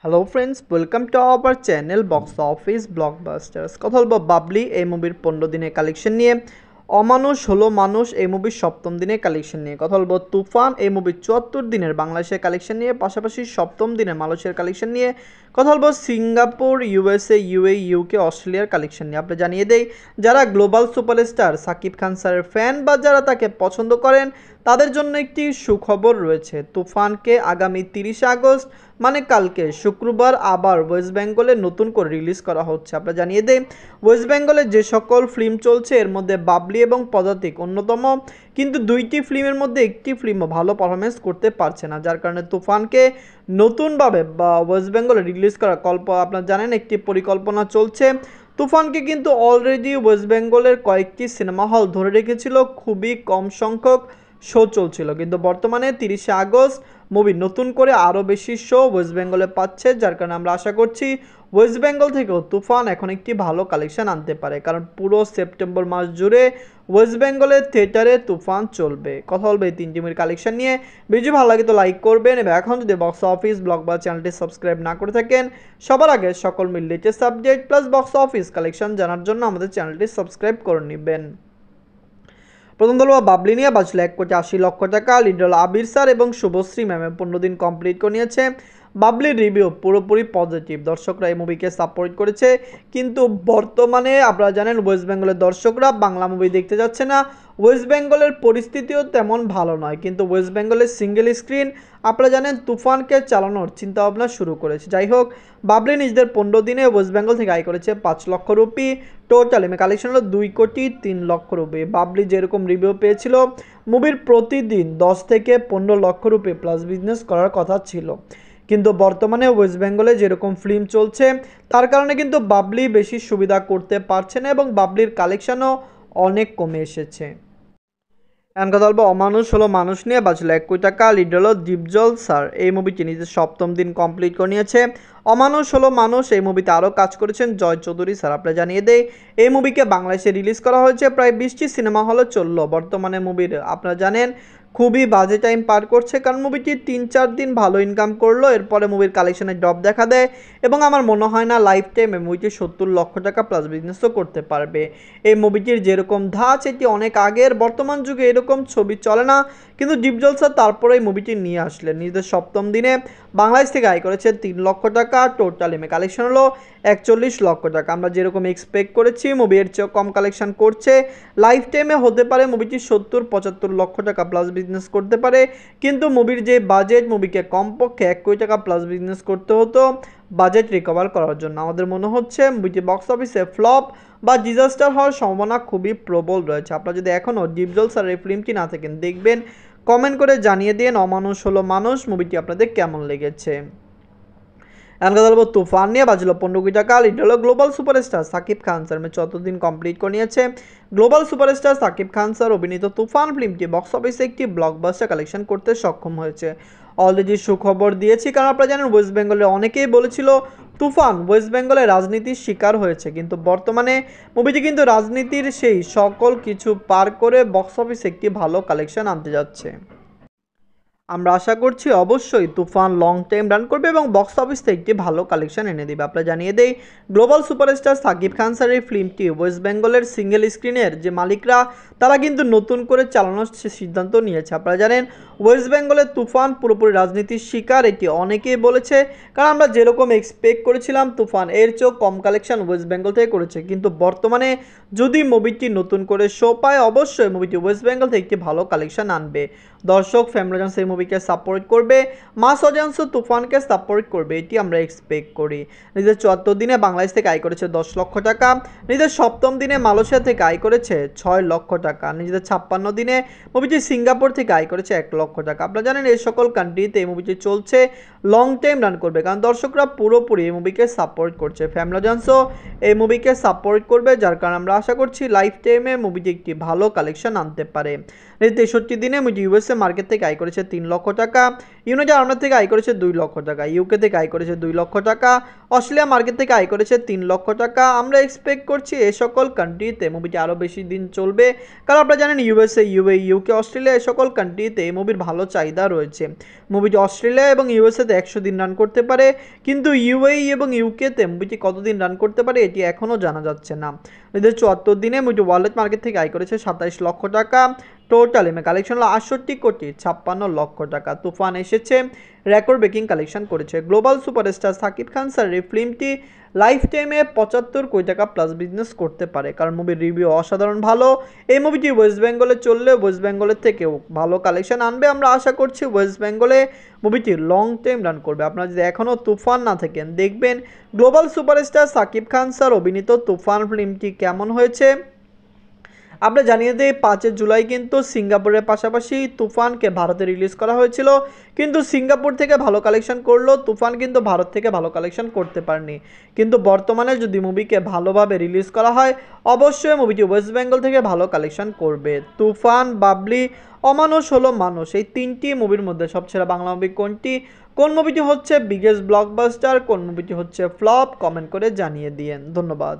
Hello friends, welcome to our channel box office blockbusters. কথা বলবো বাবলি এই মুভির 15 দিনের কালেকশন নিয়ে। অমানুষ হলো মানুষ এই মুভির 7ম দিনের কালেকশন নিয়ে। কথা বলবো তুফান এই মুভির 74 দিনের বাংলাদেশের কালেকশন নিয়ে, পাশাপাশি 7ম দিনের মালয়েশিয়ার কালেকশন নিয়ে। কথা বলবো সিঙ্গাপুর, ইউএসএ, ইউএই, ইউকে, অস্ট্রেলিয়ার কালেকশন নিয়ে। আপনি জানিয়ে দেই, যারা গ্লোবাল সুপারস্টার সাকিব খান স্যারের ফ্যান বা যারা তাকে পছন্দ করেন তাদের জন্য একটি সুখবর রয়েছে। তুফানকে আগামী 30 আগস্ট মানে কালকে শুক্রবার আবার ওয়েস্ট বেঙ্গলে নতুন করে রিলিজ করা হচ্ছে। আপনারা জানিয়ে দেই, ওয়েস্ট বেঙ্গলে যে সকল ফিল্ম চলছে এর মধ্যে বাবলি এবং পদাতিক অন্যতম, কিন্তু দুইটি ফিল্মের মধ্যে একটি ফিল্মও ভালো পারফরমেন্স করতে পারছে না, যার কারণে তুফানকে নতুনভাবে বা ওয়েস্ট বেঙ্গলে রিলিজ করার আপনারা জানেন একটি পরিকল্পনা চলছে। তুফানকে কিন্তু অলরেডি ওয়েস্ট বেঙ্গলের কয়েকটি সিনেমা হল ধরে রেখেছিল, খুবই কম সংখ্যক শো চলছিল, কিন্তু বর্তমানে 30 আগস্ট মুভি নতুন করে আরও বেশি শো ওয়েস্ট বেঙ্গলে পাচ্ছে, যার কারণে আমরা আশা করছি ওয়েস্ট বেঙ্গল থেকেও তুফান এখন একটি ভালো কালেকশন আনতে পারে, কারণ পুরো সেপ্টেম্বর মাস জুড়ে ওয়েস্ট বেঙ্গলের থিয়েটারে তুফান চলবে। কথা বলবে এই 3টি মুভির কালেকশন নিয়ে। ভিডিও ভালো লাগে তো লাইক করবেন, এবং এখন যদি বক্স অফিস ব্লগ বা চ্যানেলটি সাবস্ক্রাইব না করে থাকেন, সবার আগে সকল মিল latest subject plus box office collection জানার জন্য আমাদের চ্যানেলটি সাবস্ক্রাইব করে নেবেন। প্রথম দল বাবলি নিয়ে বাঁচল 1,80,00,000 টাকা। লিড হল আবির স্যার এবং শুভশ্রী ম্যামে 15 দিন কমপ্লিট করে নিয়েছে। বাবলির রিভিউ পুরোপুরি পজিটিভ, দর্শকরা এই মুভিকে সাপোর্ট করেছে, কিন্তু বর্তমানে আপনারা জানেন ওয়েস্ট বেঙ্গলের দর্শকরা বাংলা মুভি দেখতে যাচ্ছে না। ওয়েস্ট বেঙ্গলের পরিস্থিতিও তেমন ভালো নয়, কিন্তু ওয়েস্ট বেঙ্গলের সিঙ্গেল স্ক্রিন আপনারা জানেন তুফানকে চালানোর চিন্তাভাবনা শুরু করেছে। যাই হোক, বাবলি নিজেদের 15 দিনে ওয়েস্ট বেঙ্গল থেকে আয় করেছে 5 লক্ষ রুপি। টোটাল কালেকশন হলো 2,03,00,000 রুপি। বাবলি যেরকম রিভিউ পেয়েছিল, মুভির প্রতিদিন 10 থেকে 15 লক্ষ রুপি প্লাস বিজনেস করার কথা ছিল, কিন্তু বর্তমানে ওয়েস্ট বেঙ্গলে যেরকম ফিল্ম চলছে তার কারণে কিন্তু বাবলি বেশি সুবিধা করতে পারছে না, এবং বাবলির কালেকশনও অনেক কমে এসেছে। এখন কথা বলবো অমানুষ হলো মানুষ নিয়ে বাঁচলো 1 কোটি টাকা। লিড হলো দীপজল স্যার, এই মুভিটি নিজের 7ম দিন কমপ্লিট করে নিয়েছে। অমানুষ হলো মানুষ এই মুভিতে আরও কাজ করেছেন জয় চৌধুরী স্যার। আপনারা জানিয়ে দেয় এই মুভিকে বাংলাদেশে রিলিজ করা হয়েছে, প্রায় 20টি সিনেমা হলে চললো। বর্তমানে মুভির আপনারা জানেন খুবই বাজে টাইম পার করছে, কারণ মুভিটি 3-4 দিন ভালো ইনকাম করলো, এরপরে মুভির কালেকশনে ড্রপ দেখা দেয়, এবং আমার মনে হয় না লাইফ টাইম এই মুভিটি 70 লক্ষ টাকা প্লাস বিজনেসও করতে পারবে। এই মুভিটির যেরকম ধাঁচ এটি অনেক আগের, বর্তমান যুগে এরকম ছবি চলে না, কিন্তু দীপজল স্যার তারপরে এই মুভিটি নিয়ে আসলেন। নিজেদের 7ম দিনে বাংলাদেশ থেকে আয় করেছে 3 লক্ষ টাকা। টোটাল কালেকশন হলো 41 লক্ষ টাকা। আমরা যেরকম এক্সপেক্ট করেছি মুভি এর চেয়েও কম কালেকশন করছে। লাইফ টাইমে হতে পারে মুভিটি 70-75 লক্ষ টাকা প্লাস বিজনেস করতে পারে, কিন্তু মুভির যে বাজেট, মুভিকে কমপক্ষে 1 কোটি টাকা প্লাস বিজনেস করতে হতো বাজেট রিকভার করার জন্য। আমাদের মনে হচ্ছে মুভিটি বক্স অফিসে ফ্লপ বা ডিজাস্টার হওয়ার সম্ভাবনা খুবই প্রবল রয়েছে। আপনারা যদি এখনও দীপজল স্যার এই ফিল্মটি না থাকেন দেখবেন, কমেন্ট করে জানিয়ে দিন অমানুষ হলো মানুষ মুভিটি আপনাদের কেমন লেগেছে। এখন কথা বলবো তুফান নিয়ে বাজলো 15 কোটি টাকা। লিড হলো global superstar Shakib Khan sir, 14 দিন কমপ্লিট করে নিয়েছে। Global superstar Shakib Khan sir অভিনীত তুফান ফিল্মটি বক্স অফিসে একটি ব্লকবাস্টার কালেকশন করতে সক্ষম হয়েছে। অলরেডি সুখবর দিয়েছি, কারণ আপনারা জানেন ওয়েস্ট বেঙ্গলের অনেকেই বলেছিল তুফান ওয়েস্ট বেঙ্গলে রাজনীতির শিকার হয়েছে, কিন্তু বর্তমানে মুভিটি কিন্তু রাজনীতির সেই সকল কিছু পার করে বক্স অফিসে একটি ভালো কালেকশন আনতে যাচ্ছে। আমরা আশা করছি অবশ্যই তুফান লং টাইম রান করবে এবং বক্স অফিস থেকে একটি ভালো কালেকশন এনে দেবে। আপনারা জানিয়ে দেই, গ্লোবাল সুপারস্টার সাকিব খান স্যারের ফিল্মটি ওয়েস্ট বেঙ্গলের সিঙ্গেল স্ক্রিনের যে মালিকরা তারা কিন্তু নতুন করে চালানোর সিদ্ধান্ত নিয়েছে। আপনারা জানেন ওয়েস্ট বেঙ্গলের তুফান পুরোপুরি রাজনীতির শিকার, এটি অনেকেই বলেছে, কারণ আমরা যেরকম এক্সপেক্ট করেছিলাম তুফান এর চেয়েও কম কালেকশন ওয়েস্ট বেঙ্গল থেকে করেছে, কিন্তু বর্তমানে যদি মুভিটি নতুন করে শো পায় অবশ্যই মুভিটি ওয়েস্ট বেঙ্গল থেকে একটি ভালো কালেকশন আনবে। দর্শক ফ্যামিলি অডিয়েন্স এই মুভিকে সাপোর্ট করবে, মাস অডিয়েন্সও তুফানকে সাপোর্ট করবে, এটি আমরা এক্সপেক্ট করি। নিজের 74 দিনে বাংলাদেশ থেকে আয় করেছে 10 লক্ষ টাকা। নিজের 7ম দিনে মালয়েশিয়া থেকে আয় করেছে 6 লক্ষ টাকা। নিজেদের 56 দিনে মুভিটি সিঙ্গাপুর থেকে আয় করেছে 1 লক্ষ টাকা। আপনারা জানেন এই সকল কান্ট্রিতে এই মুভিটি চলছে, লং টাইম রান করবে, কারণ দর্শকরা পুরোপুরি এই মুভিকে সাপোর্ট করছে। ফ্যামিলি অডিয়েন্সও এই মুভিকে সাপোর্ট করবে, যার কারণে আমরা আশা করছি লাইফ টাইমে মুভিটি একটি ভালো কালেকশন আনতে পারে। 63 দিনে মুভিটি ইউএসএ মার্কেট থেকে আয় করেছে 3 লক্ষ টাকা, ইউনাইটেড আরব থেকে আয় করেছে 2 লক্ষ টাকা, ইউকে থেকে আয় করেছে 2 লক্ষ টাকা, অস্ট্রেলিয়া মার্কেট থেকে আয় করেছে 3 লক্ষ টাকা। আমরা এক্সপেক্ট করছি এই সকল কান্ট্রিতে মুভিটি আরও বেশি দিন চলবে, কারণ আপনারা জানেন ইউএসএ, ইউএই, ইউকে, অস্ট্রেলিয়া এই সকল কান্ট্রিতে এই মুভির ভালো চাহিদা রয়েছে। মুভিটি অস্ট্রেলিয়া এবং ইউএসএতে 100 দিন রান করতে পারে, কিন্তু ইউএই এবং ইউকেতে মুভিটি কতদিন রান করতে পারে এটি এখনও জানা যাচ্ছে না। 2074 দিনে মুভিটি ওয়ার্ল্ড মার্কেট থেকে আয় করেছে 27 লক্ষ টাকা। টোটাল এমএ কালেকশন হলো 68,56 লক্ষ টাকা। তুফান এসেছে রেকর্ড ব্রেকিং কালেকশন করেছে। Global superstar Shakib Khan sir এই ফিল্মটি লাইফ টাইমে 75 কোটি টাকা প্লাস বিজনেস করতে পারে, কারণ মুভির রিভিউ অসাধারণ ভালো। এই মুভিটি ওয়েস্ট বেঙ্গলে চললে ওয়েস্ট বেঙ্গলের থেকেও ভালো কালেকশন আনবে। আমরা আশা করছি ওয়েস্ট বেঙ্গলে মুভিটি লং টাইম রান করবে। আপনারা যদি এখনও তুফান না থাকেন দেখবেন global superstar Shakib Khan sir অভিনীত তুফান ফিল্মটি কেমন হয়েছে। আমরা জানিয়ে দিই 5 জুলাই কিন্তু সিঙ্গাপুরের পাশাপাশি তুফানকে ভারতে রিলিজ করা হয়েছিল, কিন্তু সিঙ্গাপুর থেকে ভালো কালেকশন করলো, তুফান কিন্তু ভারত থেকে ভালো কালেকশন করতে পারেনি। কিন্তু বর্তমানে যদি মুভিকে ভালোভাবে রিলিজ করা হয় অবশ্যই মুভিটি ওয়েস্ট বেঙ্গল থেকে ভালো কালেকশন করবে। তুফান, বাবলি, অমানুষ হলো মানুষ এই 3টি মুভির মধ্যে সবচেয়ে বাংলা মুভি কোনটি, কোন মুভিটি হচ্ছে বিগেস্ট ব্লকবাস্টার, কোন মুভিটি হচ্ছে ফ্লপ, কমেন্ট করে জানিয়ে দিয়েন। ধন্যবাদ।